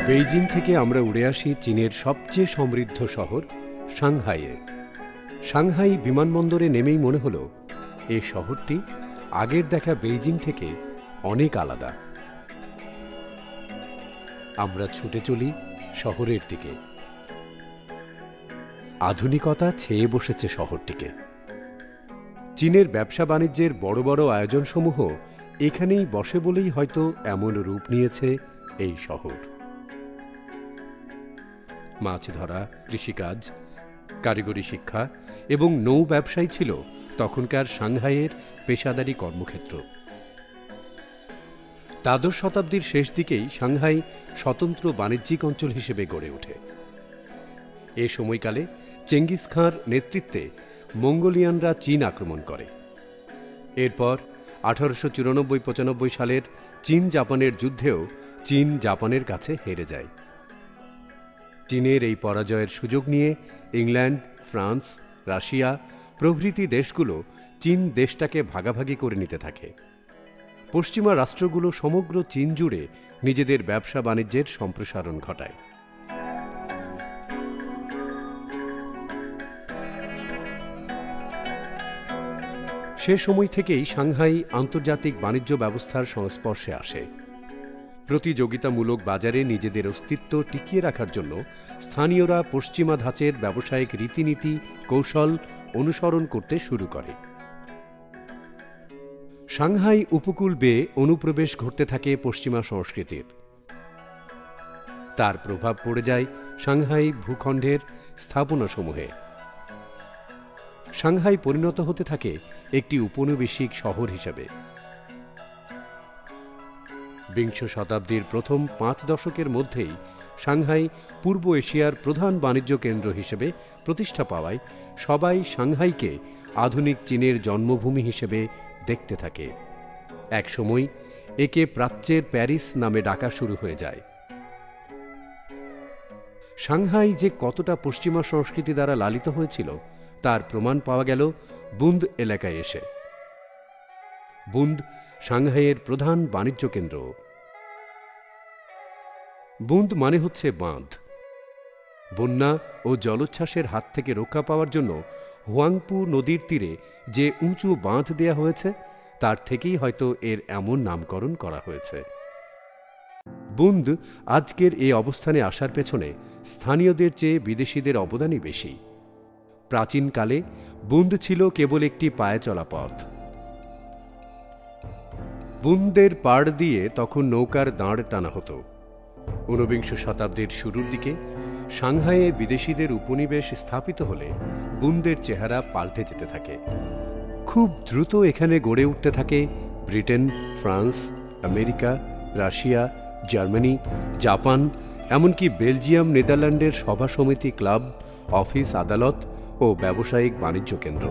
Beijing থেকে আমরা উড়ে আসি চীনের সবচেয়ে সমৃদ্ধ শহর সাংহাইয়ে। সাংহাই বিমানবন্দরে নেমেই মনে হলো এই শহরটি আগের দেখা বেইজিং থেকে অনেক আলাদা। আমরা ছুটে চলি শহরের দিকে। আধুনিকতা ছেয়ে বসেছে শহরটিকে। চীনের ব্যবসা বাণিজ্যের বড় বড় আয়োজনসমূহ এখানেই বসে বলেই হয়তো এমন রূপ নিয়েছে এই শহর। মাছ ধরা, কৃষিকাজ, কারিগরি শিক্ষা এবং নৌ ব্যবসায় ছিল তখনকার সাংহাইয়ের পেশাদারী কর্মক্ষেত্র। দ্বাদশ শতাব্দীর শেষ দিকেই সাংহাই স্বতন্ত্র বাণিজ্যিক অঞ্চল হিসেবে গড়ে ওঠে। এ সময়কালে চেঙ্গিস খাঁর নেতৃত্বে মঙ্গোলিয়ানরা চীন আক্রমণ করে। এরপর 1894-95 সালের চীন জাপানের যুদ্ধেও চীন জাপানের কাছে হেরে যায়। চীনের এই পরাজয়ের সুযোগ নিয়ে ইংল্যান্ড, ফ্রান্স, রাশিয়া প্রভৃতি দেশগুলো চীন দেশটাকে ভাগাভাগি করে নিতে থাকে। পশ্চিমা রাষ্ট্রগুলো সমগ্র চীন জুড়ে নিজেদের ব্যবসা বাণিজ্যের সম্প্রসারণ ঘটায়। সে সময় থেকেই সাংহাই আন্তর্জাতিক বাণিজ্য ব্যবস্থার সংস্পর্শে আসে। প্রতিযোগিতামূলক বাজারে নিজেদের অস্তিত্ব টিকিয়ে রাখার জন্য স্থানীয়রা পশ্চিমা ধাঁচের ব্যবসায়িক রীতিনীতি, কৌশল অনুসরণ করতে শুরু করে। সাংহাই উপকূল বেয়ে অনুপ্রবেশ ঘটতে থাকে পশ্চিমা সংস্কৃতির। তার প্রভাব পড়ে যায় সাংহাই ভূখণ্ডের স্থাপনাসমূহে। সাংহাই পরিণত হতে থাকে একটি উপনিবেশিক শহর হিসেবে। বিংশ শতাব্দীর প্রথম 5 দশকের মধ্যেই সাংহাই পূর্ব এশিয়ার প্রধান বাণিজ্য কেন্দ্র হিসেবে প্রতিষ্ঠা পাওয়ায় সবাই সাংহাইকে আধুনিক চীনের জন্মভূমি হিসেবে দেখতে থাকে। একসময় একে প্রাচ্যের প্যারিস নামে ডাকা শুরু হয়ে যায়। সাংহাই যে কতটা পশ্চিমা সংস্কৃতি দ্বারা লালিত হয়েছিল তার প্রমাণ পাওয়া গেল বুন্দ এলাকায় এসে। বুন্দ সাংহাইয়ের প্রধান বাণিজ্য কেন্দ্র। বুন্দ মানে হচ্ছে বাঁধ। বন্যা ও জলোচ্ছ্বাসের হাত থেকে রক্ষা পাওয়ার জন্য হুয়াংপু নদীর তীরে যে উঁচু বাঁধ দেয়া হয়েছে তার থেকেই হয়তো এর এমন নামকরণ করা হয়েছে। বুন্দ আজকের এই অবস্থানে আসার পেছনে স্থানীয়দের চেয়ে বিদেশিদের অবদানই বেশি। প্রাচীনকালে বুন্দ ছিল কেবল একটি পায়ে চলা পথ। বুন্দের পাড় দিয়ে তখন নৌকার দাঁড় টানা হতো। 19বিংশ শতাব্দীর শুরুর দিকে সাংহাইয়ে বিদেশিদের উপনিবেশ স্থাপিত হলে বুন্দের চেহারা পাল্টে যেতে থাকে। খুব দ্রুত এখানে গড়ে উঠতে থাকে Britain, France, America, Russia, Germany, Japan, এমনকি বেলজিয়াম, নেদারল্যান্ডের সভা সমিতি, ক্লাব, অফিস, আদালত ও ব্যবসায়িক বাণিজ্য কেন্দ্র।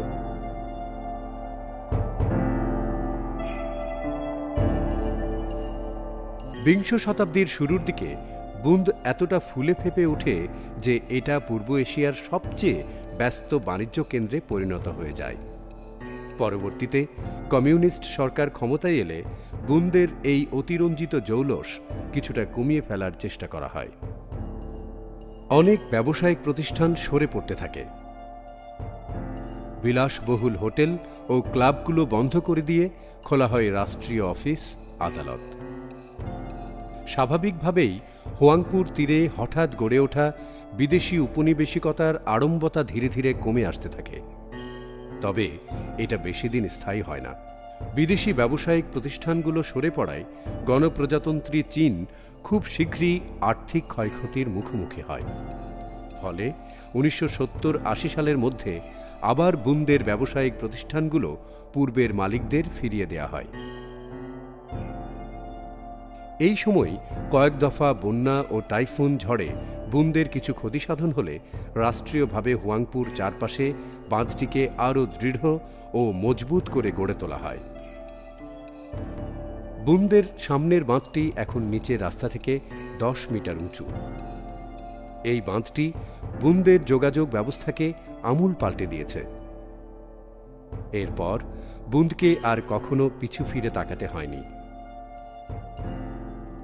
বিংশ শতাব্দীর শুরুর দিকে বুন্দ এতটা ফুলে ফেঁপে ওঠে যে এটা পূর্ব এশিয়ার সবচেয়ে ব্যস্ত বাণিজ্য কেন্দ্রে পরিণত হয়ে যায়। পরবর্তীতে কমিউনিস্ট সরকার ক্ষমতায় এলে বুন্দের এই অতিরঞ্জিত জৌলস কিছুটা কমিয়ে ফেলার চেষ্টা করা হয়। অনেক ব্যবসায়িক প্রতিষ্ঠান সরে পড়তে থাকে। বিলাসবহুল হোটেল ও ক্লাবগুলো বন্ধ করে দিয়ে খোলা হয় রাষ্ট্রীয় অফিস, আদালত। স্বাভাবিকভাবেই হুয়াংপুর তীরে হঠাৎ গড়ে ওঠা বিদেশি উপনিবেশিকতার আড়ম্বরতা ধীরে ধীরে কমে আসতে থাকে। তবে এটা বেশি দিন স্থায়ী হয় না। বিদেশি ব্যবসায়িক প্রতিষ্ঠানগুলো সরে পড়ায় গণপ্রজাতন্ত্রী চীন খুব শীঘ্রই আর্থিক ক্ষয়ক্ষতির মুখোমুখি হয়। ফলে 1970-80 সালের মধ্যে আবার বুন্দের ব্যবসায়িক প্রতিষ্ঠানগুলো পূর্বের মালিকদের ফিরিয়ে দেয়া হয়। এই সময় কয়েক দফা বন্যা ও টাইফুন ঝড়ে বুন্দের কিছু ক্ষতিসাধন হলে রাষ্ট্রীয়ভাবে হুয়াংপুর চারপাশে বাঁধটিকে আরও দৃঢ় ও মজবুত করে গড়ে তোলা হয়। বুন্দের সামনের বাঁধটি এখন নিচের রাস্তা থেকে 10 মিটার উঁচু। এই বাঁধটি বুন্দের যোগাযোগ ব্যবস্থাকে আমূল পাল্টে দিয়েছে। এরপর বুন্দকে আর কখনো পিছু ফিরে তাকাতে হয়নি।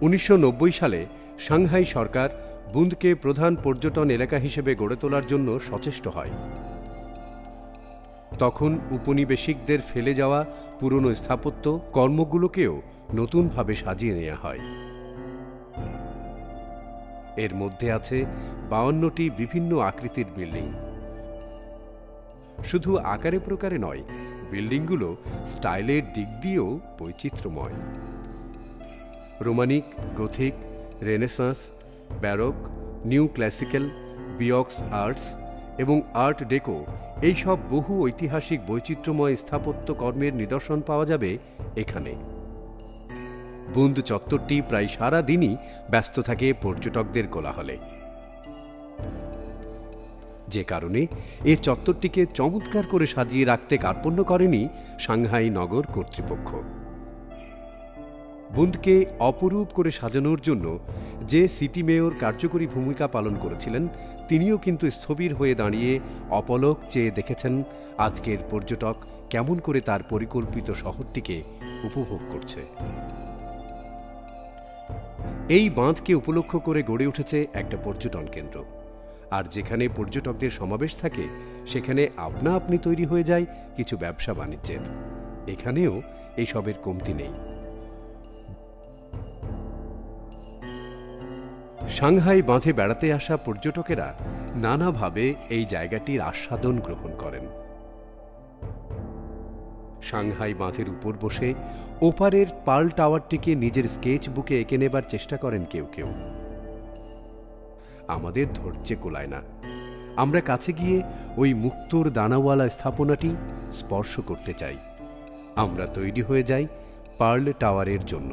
1990 সালে সাংহাই সরকার বুন্দকে প্রধান পর্যটন এলাকা হিসেবে গড়ে তোলার জন্য সচেষ্ট হয়। তখন উপনিবেশিকদের ফেলে যাওয়া পুরনো স্থাপত্য কর্মগুলোকেও নতুনভাবে সাজিয়ে নেওয়া হয়। এর মধ্যে আছে 52টি বিভিন্ন আকৃতির বিল্ডিং। শুধু আকারে প্রকারে নয়, বিল্ডিংগুলো স্টাইলের দিক দিয়েও বৈচিত্র্যময়। Romanic, Gothic, Renaissance, Baroque, new classical, Beaux Arts এবং আর্ট ডেকো, এইসব বহু ঐতিহাসিক বৈচিত্র্যময় স্থাপত্য কর্মের নিদর্শন পাওয়া যাবে এখানে। বুন্দ চত্বরটি প্রায় সারা দিনই ব্যস্ত থাকে পর্যটকদের কোলাহলে, যে কারণে এ চত্বরটিকে চমৎকার করে সাজিয়ে রাখতে কার্পণ্য করেনি সাংহাই নগর কর্তৃপক্ষ। বুন্দকে অপরূপ করে সাজানোর জন্য যে সিটি মেয়র কার্যকরী ভূমিকা পালন করেছিলেন, তিনিও কিন্তু স্থবির হয়ে দাঁড়িয়ে অপলক চেয়ে দেখেছেন আজকের পর্যটক কেমন করে তার পরিকল্পিত শহরটিকে উপভোগ করছে। এই বাঁধকে উপলক্ষ করে গড়ে উঠেছে একটা পর্যটন কেন্দ্র, আর যেখানে পর্যটকদের সমাবেশ থাকে সেখানে আপনা আপনি তৈরি হয়ে যায় কিছু ব্যবসা বাণিজ্যের। এখানেও এইসবের কমতি নেই। সাংহাই বাঁধে বেড়াতে আসা পর্যটকেরা নানাভাবে এই জায়গাটির আস্বাদন গ্রহণ করেন। সাংহাই বাঁধের উপর বসে ওপারের পার্ল টাওয়ারটিকে নিজের স্কেচ বুকে এঁকে নেবার চেষ্টা করেন কেউ কেউ। আমাদের ধৈর্যে কোলায় না, আমরা কাছে গিয়ে ওই মুক্তোর দানাওয়ালা স্থাপনাটি স্পর্শ করতে চাই। আমরা তৈরি হয়ে যাই পার্ল টাওয়ারের জন্য।